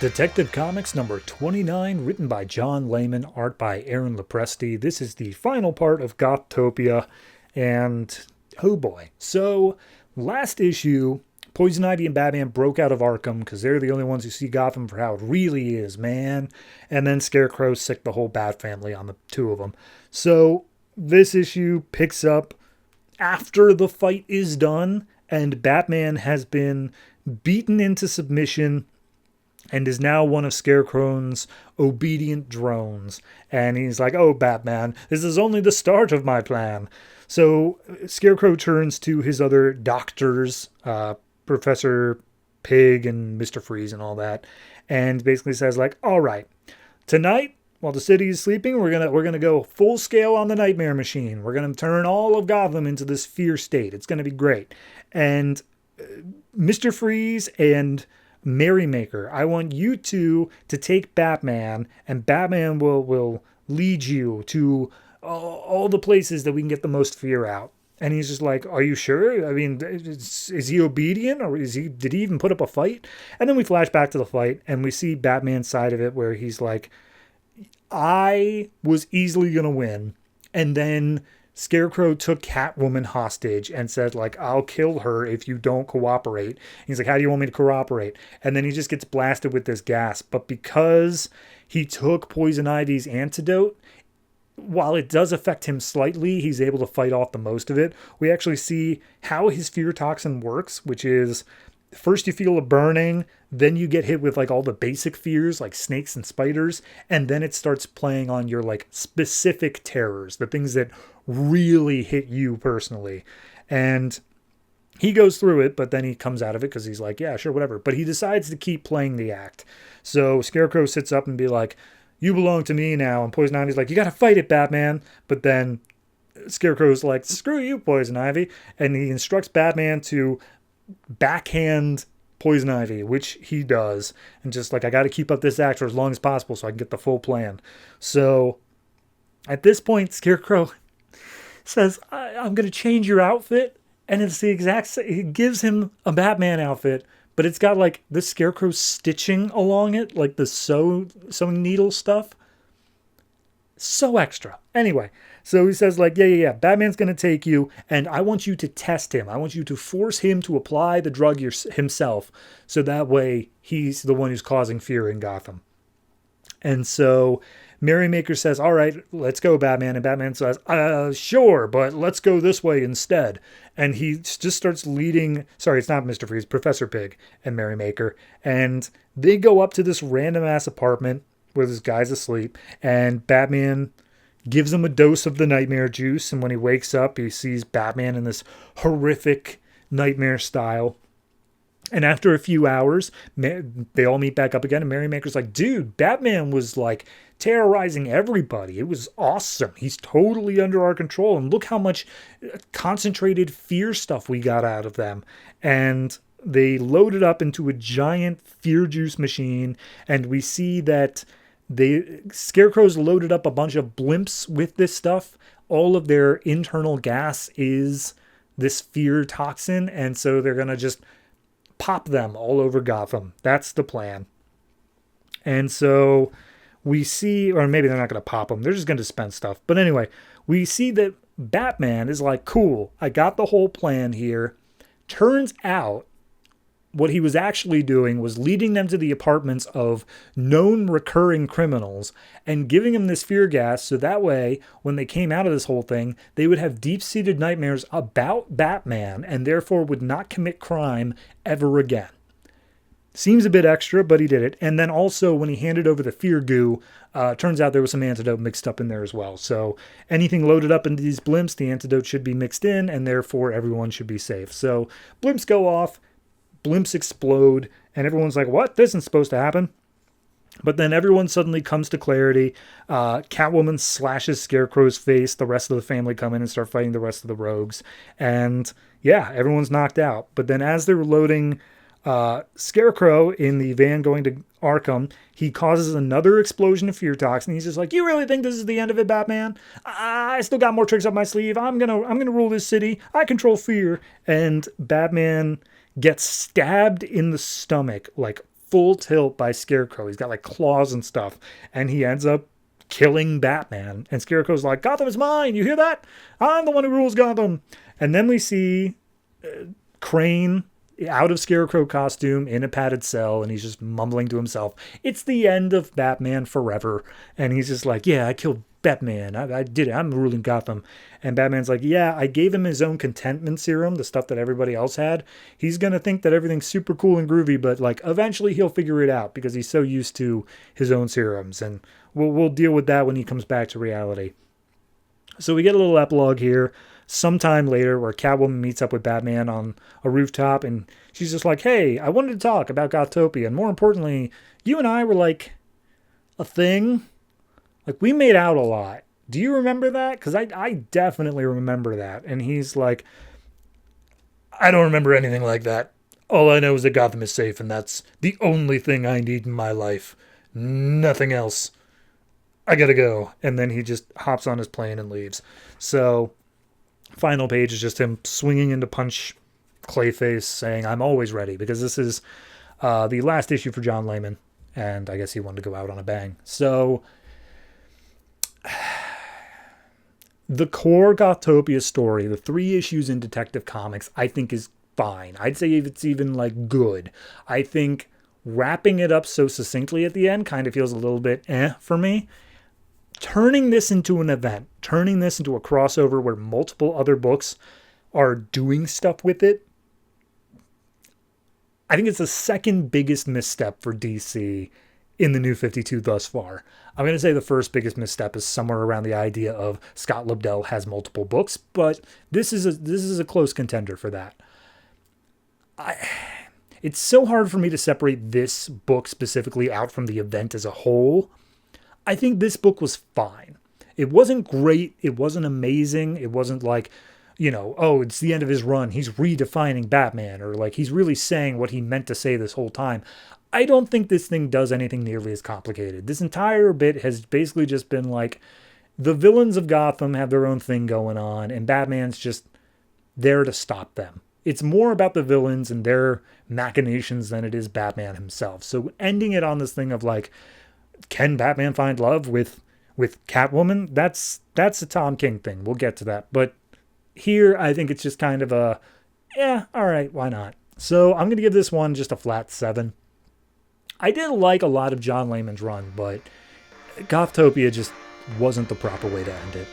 Detective Comics number 29, written by John Layman, art by Aaron Lopresti. This is the final part of Gothtopia, and oh boy. So, last issue, Poison Ivy and Batman broke out of Arkham because they're the only ones who see Gotham for how it really is, man. And then Scarecrow sicked the whole Bat family on the two of them. So, this issue picks up after the fight is done, and Batman has been beaten into submission and is now one of Scarecrow's obedient drones. And he's like, oh, Batman, this is only the start of my plan. So Scarecrow turns to his other doctors, Professor Pig and Mr. Freeze and all that, and basically says, like, all right, tonight, while the city is sleeping, we're gonna go full scale on the Nightmare Machine. We're gonna turn all of Gotham into this fear state. It's gonna be great. And Mr. Freeze and Merrymaker, I want you two to take Batman, and Batman will lead you to all the places that we can get the most fear out. And he's just like, are you sure? I mean, is he obedient, or did he even put up a fight? And then we flash back to the fight, and we see Batman's side of it, where he's like, I was easily going to win. And then Scarecrow took Catwoman hostage and said, like, I'll kill her if you don't cooperate. He's like, how do you want me to cooperate? And then he just gets blasted with this gas. But because he took Poison Ivy's antidote, while it does affect him slightly, he's able to fight off the most of it. We actually see how his fear toxin works, which is first you feel a burning, then you get hit with like all the basic fears like snakes and spiders, and then it starts playing on your like specific terrors, the things that really hit you personally. And he goes through it, but then he comes out of it because he's like, yeah, sure, whatever. But he decides to keep playing the act. So Scarecrow sits up and be like, you belong to me now. And Poison Ivy's like, you got to fight it, Batman. But then Scarecrow's like, screw you, Poison Ivy. And he instructs Batman to backhand Poison Ivy, which he does. And just like, I got to keep up this act for as long as possible so I can get the full plan. So at this point, Scarecrow says, I'm going to change your outfit. And it's the exact same. He gives him a Batman outfit, but it's got like the Scarecrow stitching along it, like the sewing needle stuff. So extra. Anyway, so he says like, yeah, Batman's going to take you, and I want you to test him. I want you to force him to apply the drug himself, so that way he's the one who's causing fear in Gotham. And so Merrymaker says, all right, let's go, Batman. And Batman says, sure, but let's go this way instead. And he just starts leading, sorry, it's not Mr. Freeze, Professor Pig and Merrymaker. And they go up to this random ass apartment where this guy's asleep, and Batman gives him a dose of the nightmare juice. And when he wakes up, he sees Batman in this horrific nightmare style. And after a few hours, they all meet back up again. And Merrymaker's like, dude, Batman was like terrorizing everybody. It was awesome. He's totally under our control. And look how much concentrated fear stuff we got out of them. And they load it up into a giant fear juice machine. And we see that Scarecrow's loaded up a bunch of blimps with this stuff. All of their internal gas is this fear toxin. And so they're going to just pop them all over Gotham. That's the plan. And so we see, or maybe they're not going to pop them. They're just going to dispense stuff. But anyway, we see that Batman is like, cool, I got the whole plan here. Turns out what he was actually doing was leading them to the apartments of known recurring criminals and giving them this fear gas so that way, when they came out of this whole thing, they would have deep-seated nightmares about Batman and therefore would not commit crime ever again. Seems a bit extra, but he did it. And then also, when he handed over the fear goo, turns out there was some antidote mixed up in there as well. So anything loaded up into these blimps, the antidote should be mixed in, and therefore everyone should be safe. So blimps go off. Blimps explode, and everyone's like, what? This isn't supposed to happen. But then everyone suddenly comes to clarity. Catwoman slashes Scarecrow's face. The rest of the family come in and start fighting the rest of the rogues. And yeah, everyone's knocked out. But then as they're loading Scarecrow in the van going to Arkham, he causes another explosion of fear toxin. He's just like, you really think this is the end of it, Batman? I still got more tricks up my sleeve. I'm gonna rule this city. I control fear. And Batman gets stabbed in the stomach like full tilt by Scarecrow. He's got like claws and stuff, and he ends up killing Batman. And Scarecrow's like, Gotham is mine. You hear that? I'm the one who rules Gotham. And then we see Crane out of Scarecrow costume in a padded cell, and he's just mumbling to himself. It's the end of Batman Forever. And he's just like, yeah, I killed Batman. I did it. I'm ruling Gotham. And Batman's like, yeah, I gave him his own contentment serum, the stuff that everybody else had. He's going to think that everything's super cool and groovy, but like eventually he'll figure it out because he's so used to his own serums. And we'll deal with that when he comes back to reality. So we get a little epilogue here sometime later where Catwoman meets up with Batman on a rooftop, and she's just like, hey, I wanted to talk about Gothopia, and more importantly, you and I were like a thing. Like, we made out a lot. Do you remember that? Because I definitely remember that. And he's like, I don't remember anything like that. All I know is that Gotham is safe, and that's the only thing I need in my life. Nothing else. I gotta go. And then he just hops on his plane and leaves. So, final page is just him swinging into punch Clayface, saying, I'm always ready, because this is the last issue for John Layman. And I guess he wanted to go out on a bang. So, the core Gothopia story, the 3 issues in Detective Comics, I think is fine. I'd say it's even like good. I think wrapping it up so succinctly at the end kind of feels a little bit for me. Turning this into an event, turning this into a crossover where multiple other books are doing stuff with it, I think it's the second biggest misstep for DC in the New 52 thus far. I'm going to say the first biggest misstep is somewhere around the idea of Scott Lobdell has multiple books, but this is a close contender for that. It's so hard for me to separate this book specifically out from the event as a whole. I think this book was fine. It wasn't great. It wasn't amazing. It wasn't like, oh, it's the end of his run. He's redefining Batman, or like he's really saying what he meant to say this whole time. I don't think this thing does anything nearly as complicated. This entire bit has basically just been like, the villains of Gotham have their own thing going on, and Batman's just there to stop them. It's more about the villains and their machinations than it is Batman himself. So ending it on this thing of like, can Batman find love with Catwoman? That's a Tom King thing. We'll get to that. But here, I think it's just kind of a, all right, why not? So I'm going to give this one just a flat 7. I did like a lot of John Layman's run, but Gothopia just wasn't the proper way to end it.